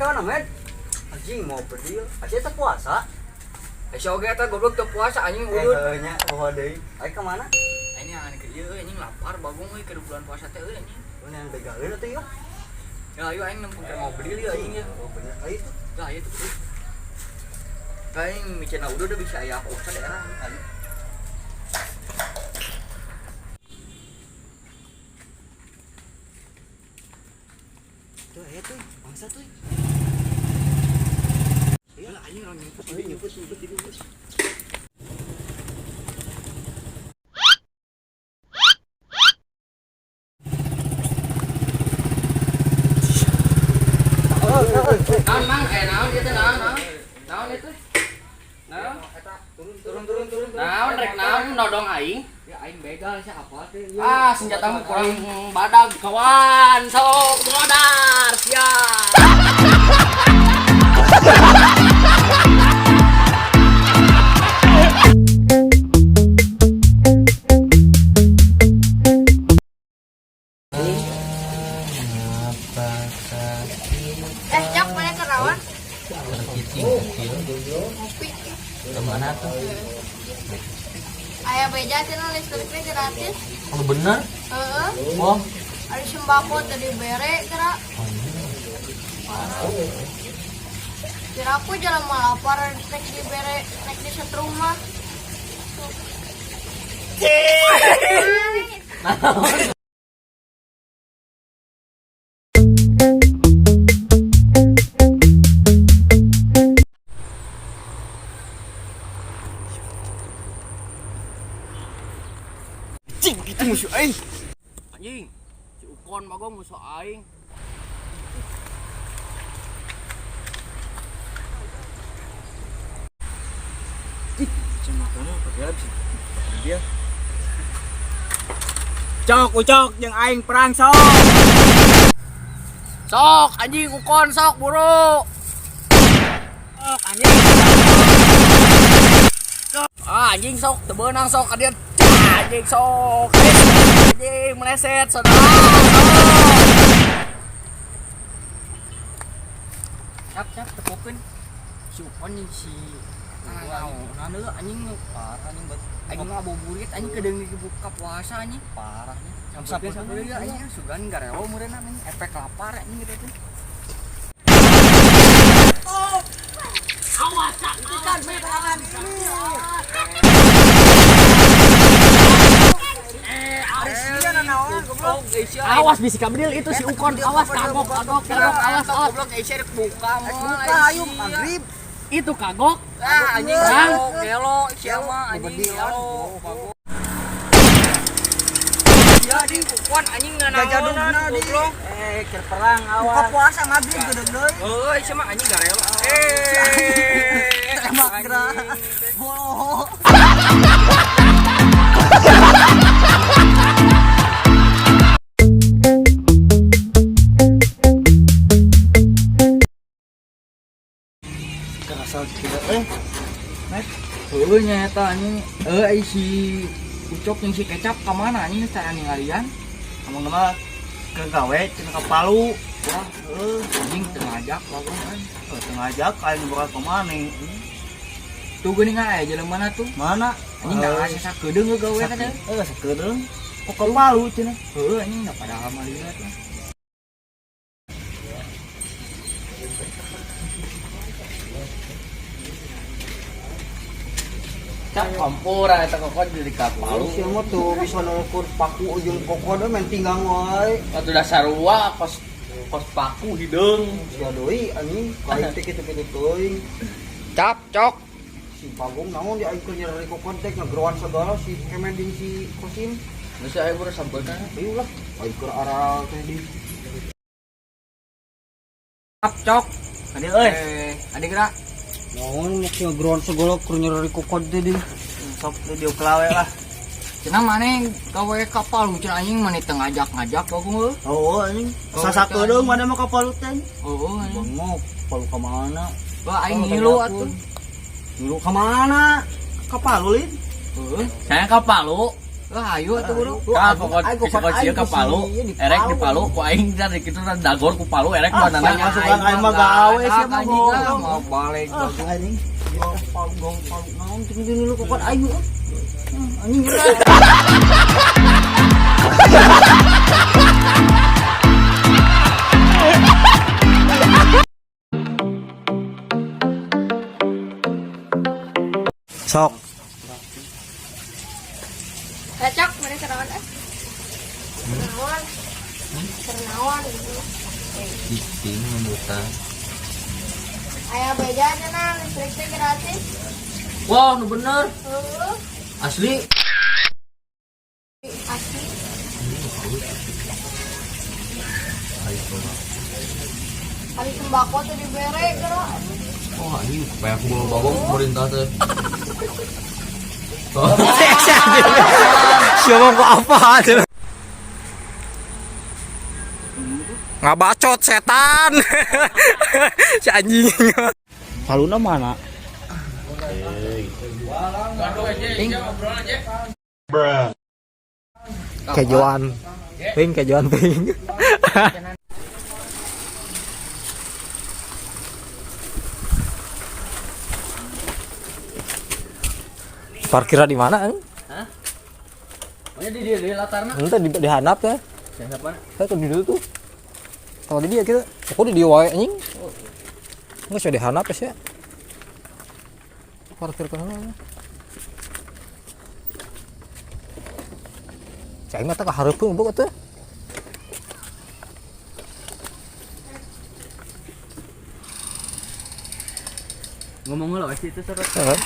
mana men? Anjing mau berdiri. Asyik tak puasa. Oge eta goblok teu puasa anjing udud. Nya poho deui. Ai ka mana? Anjing aneh ke ieu anjing lapar bagong euy ke bulan puasa teh euy anjing. Mana yang begalin atuh ya? Ya ayo aing nempung mau berdiri anjing ya. Oh bener. Ai itu. Lah ieu tuh. Aing micena udud udah bisa aya puasa daerah kali. Tuh aya tuh, bangsa tuh. Lah anjing orang nyemput di bus. Naon itu naon itu naon eta turun naon rek naon nodong aing ya aing begal sia apa teh senjata mah kurang badag kawan sok modar siap Cok, mana kerawan? Ngopi. Kemana tuh? Ayah beja cenah listriknya gratis. Oh bener? Heeh. Oh Ada sembako tadi bere kira. Kira aku jalan malapar nek di bere nek di setrum mah. cing gitu musuh aing anjing si ukon bagong musuh aing Cuma kamu pakai habis. Dia. Cok, ucok jeung aing perang sok. sok anjing ukon sok buru Sok anjing. anjing sok teu beunang sok ka dieu anjing sok anjing meleset saudara cap tepukeun si ukon jeung si naon anjing parah anjing bet anjing ngabuburit anjing kedeung dibuka puasa anjing parahnya sampai sampai dia anjing sugan garelo meureunna anjing efek lapar anjing gitu tuh awas ikan peperangan ini awas bisi kabdil itu si ukon awas kagok awas goblok geser buka Ayo maghrib. itu kagok anjing gelo siapa anjing gelo ya di ukon anjing nganaon goblok Keur perang awas. Buka puasa maghrib geudeug deui. euy sia mah anjing garelo Tembak gerak. Oh. Kerasa tidak Nek. heueuh nya eta anjing ai si ucok jeung si kecap ka mana anjing cara ningalian Kamu nama ke gawe cenah ka Palu. wah anjing teu ngajak bagong kan Teu ngajak aing bakal ka maneh. tuh geuning aya jelema tuh Mana? anjing da asa sakedeung gawe eta teh Sakedeung. Kok ka Palu cenah. heueuh anjing da padahal mah lihat lah cap kampura eta kokon di Palu Sia mah tuh bisa ngukur paku jeung kokodo men tinggang wae. atuh dasar rua kos paku hideung Sia deui anjing lain teh kitu teuing. cap cok Si Pagong naon dia aing keur nyari kokon teh ngageroan segala si Kemen jeung si Kosim. geus aya buru sampeuna Ieu lah aing keur arah teh di cap cok Ade euy. ade gerak Naon muk ngageroan segala keur nyari kokon teh di. Sok teh dieu kelawe lah. cenah maneh gawe kapal cenah anjing maneh teu ngajak-ngajak bagong heuh Oh anjing. Sasakedeung mana mah ka Palu teh. heueuh anjing Bangok Palu ka mana? wah aing ngilu atuh Ngilu ka mana? Ka Palu lin. heueuh saya ka Palu Lah ayo atuh buru. Ka pokok pokok sieu ka Palu, erek di Palu ku aing dari kitu dagor ku Palu erek banana Masukan aing mah gawe sih mah mau balik. anjing. Gong naon tinggi dulu kokot ayu. Anjing. Sok. Cocok, mana kenawan kenawan. Kenawan gitu. Cicing membuta. Aya beja cenah listrik teh gratis. Wah, nu bener. Asli. Asli. Hari sembako tuh dibere geura. Oh, anjing kayak aku bawa bawang pemerintah teh. Siapa kok apa aja? Ngabacot setan. Si anjing. Paluna mana? Kejuan. Kejuan ping. Parkiran di mana? Hah? Pokoknya di latarna. Entah di handap ya. Siapa? Saya tuh di dulu tuh. Kalau di dia kita, aku di dia wae anjing. Enggak sih di handap ya. Parkir ke sana. Cai mah tak hareupeung beuh atuh. Ngomong heula we itu terus. Ya kan?